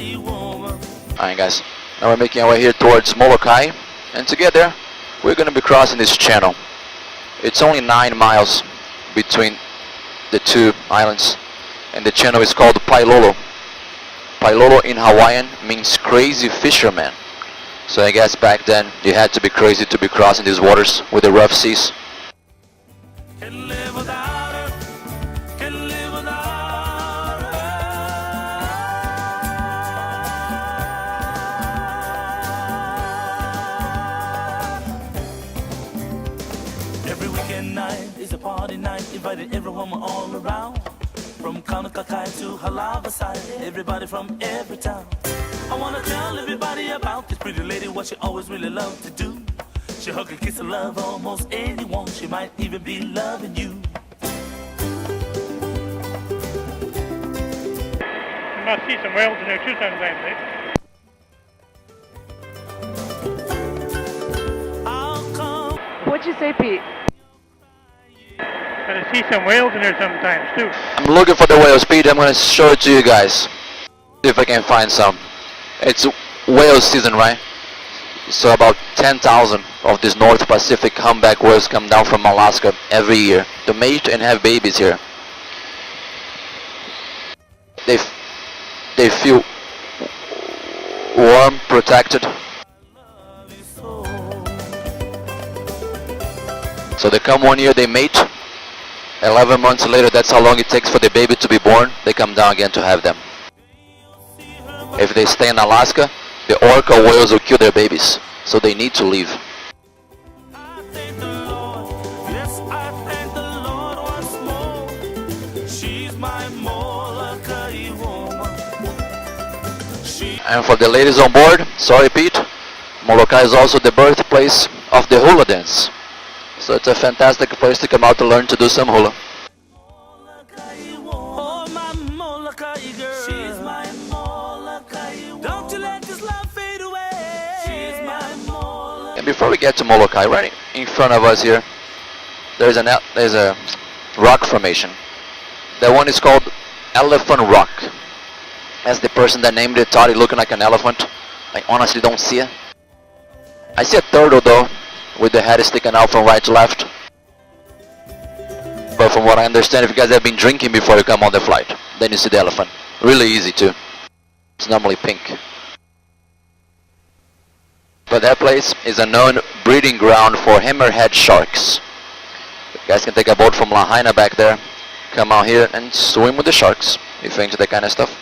Alright guys, now we're making our way here towards Moloka'i, and together we're going to be crossing this channel. It's only 9 miles between the two islands, and the channel is called Pailolo. Pailolo in Hawaiian means crazy fisherman. So I guess back then you had to be crazy to be crossing these waters with the rough seas. Every weekend night is a party night, invited everyone from all around. From Moloka'i to Halava side, everybody from every town. I wanna tell everybody about this pretty lady, what she always really loved to do. She hug and kiss and love almost anyone, she might even be loving you. You must see some whales in there too sometimes, eh? What'd you say, Pete? Gotta see some whales in there sometimes too. I'm looking for the whale speed. I'm gonna show it to you guys. See if I can find some. It's whale season, right? So about 10,000 of these North Pacific humpback whales come down from Alaska every year to mate and have babies here. They feel warm, protected. So they come one year, they mate. 11 months later, that's how long it takes for the baby to be born. They come down again to have them. If they stay in Alaska, the orca whales will kill their babies, so they need to leave. And for the ladies on board, sorry Pete, Moloka'i is also the birthplace of the hula dance. So it's a fantastic place to come out to learn to do some hula. And before we get to Moloka'i, right in front of us here, there's a rock formation. That one is called Elephant Rock. As the person that named it thought it looked like an elephant. I honestly don't see it. I see a turtle though, with the head sticking out from right to left. But from what I understand, if you guys have been drinking before you come on the flight, then you see the elephant. Really easy too. It's normally pink. But that place is a known breeding ground for hammerhead sharks. You guys can take a boat from Lahaina back there, come out here and swim with the sharks, if you're into that kind of stuff.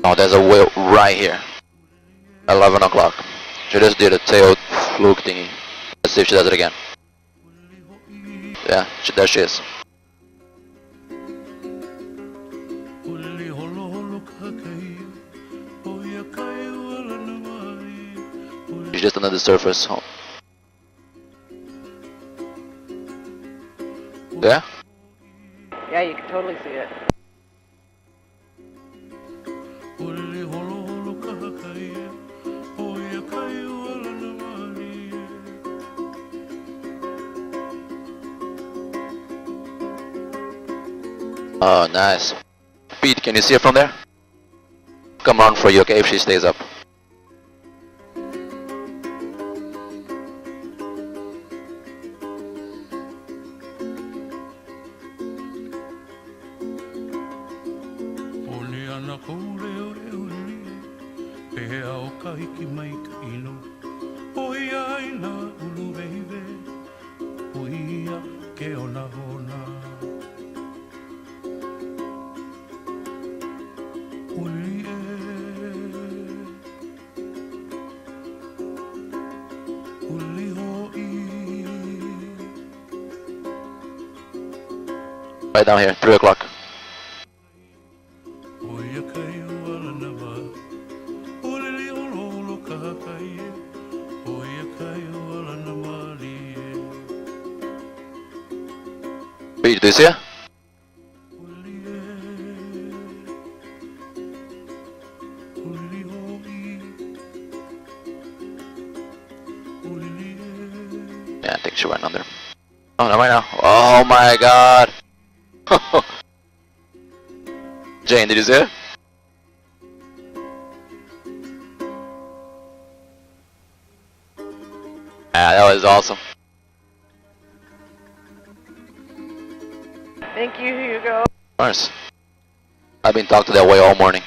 Oh, there's a whale right here. 11 o'clock. She just did a tail fluke thingy. Let's see if she does it again. Yeah, there she is. She's just under the surface. Oh. Yeah? Yeah, you can totally see it. Oh, nice. Pete, can you see her from there? Come on for you, okay, if she stays up. Right down here, 3 o'clock. Pete, do you see her? Yeah, I think she went under. Oh, no, right now. Oh my god! Jane, did you see it? Yeah, that was awesome. Thank you, Hugo. Of course. I've been talking that way all morning.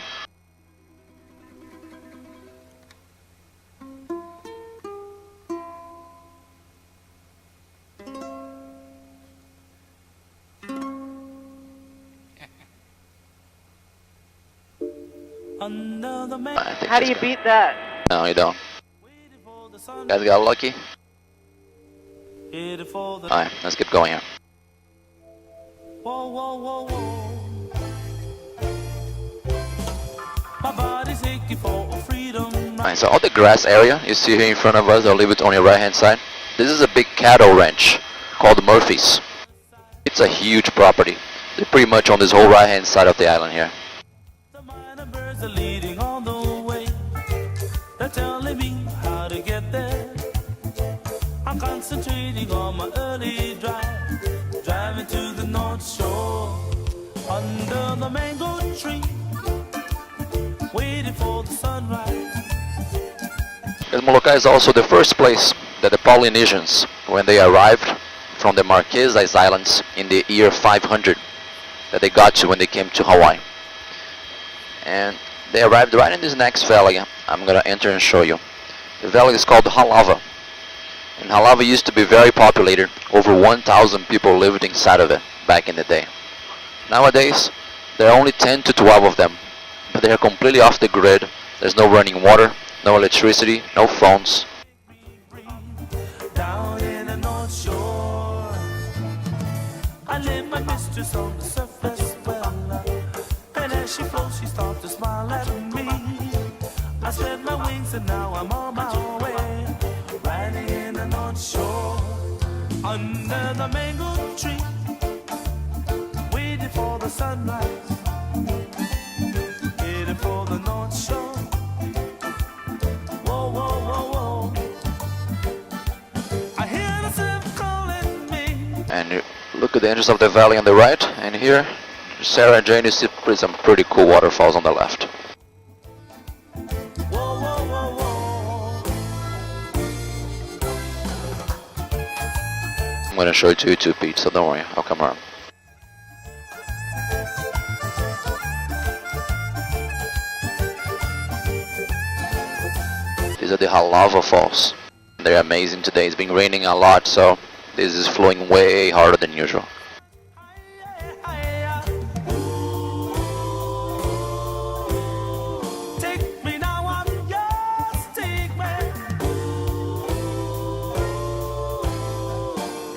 Under the man, I think How do she's you good. beat that? No, you don't. waiting for the sun, Guys got lucky. waiting for the Alright, let's keep going here. whoa, whoa, whoa, whoa. My body's aching for freedom. Alright, so all the grass area you see here in front of us, I'll leave it on your right hand side. This is a big cattle ranch called Murphy's. It's a huge property. They're pretty much on this whole right hand side of the island here. The minor birds are leading on the way. They're telling me how to get there. I'm concentrating on my early drive, driving to the North Shore, under the mango tree, waiting for the sunrise. And Moloka'i is also the first place that the Polynesians, when they arrived from the Marquesas Islands in the year 500, that they got to when they came to Hawaii. And they arrived right in this next valley I'm gonna enter and show you. The valley is called Halawa. And Halawa used to be very populated. Over 1,000 people lived inside of it back in the day. Nowadays, there are only 10 to 12 of them, but they are completely off the grid. There's no running water, no electricity, no phones. Down in the North Shore, I leave my mistress on the surface well, and as she floats she starts to smile at me. I spread my wings and now I'm on my way, riding in the North Shore, under the mango tree, waiting for the sunrise, heading for the North Shore. Whoa, whoa, whoa, whoa, I hear the surf calling me. And you look at the entrance of the valley on the right, and here, Sarah and Jane, you see some pretty cool waterfalls on the left. Whoa, whoa, whoa, whoa. I'm gonna show it to you too, Pete, so don't worry, I'll come around. These are the Halawa Falls. They're amazing today. It's been raining a lot, so this is flowing way harder than usual. Take me now, I'm yours, take me.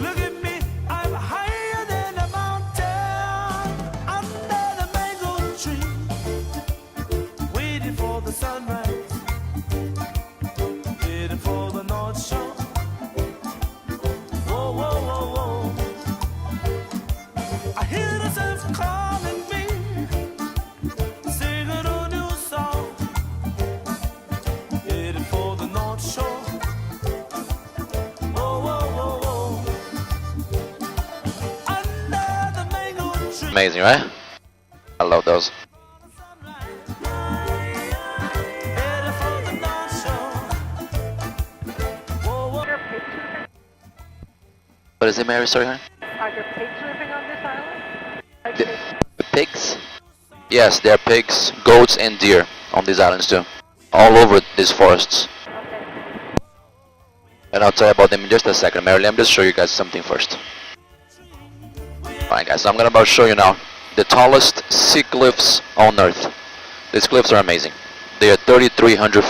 Look at me, I'm higher than a mountain, under the mango tree, waiting for the sunrise, waiting for the North Shore. Whoa, whoa, whoa, whoa. I hear the surf calling me, singing a new song, headed for the North Shore. Whoa, whoa, whoa, whoa. Under the mango tree. Amazing, right? I love those. Headed for the North Shore. Whoa, whoa. Are there pigs living? What is it, Mary? Sorry, honey? Are there pigs living on this island? Like The, pigs? the pigs? Yes, there are pigs, goats, and deer on these islands too. All over these forests. Okay. And I'll tell you about them in just a second. Mary, let me just show you guys something first. Alright guys, so I'm gonna about show you now the tallest sea cliffs on earth. These cliffs are amazing. They are 3,300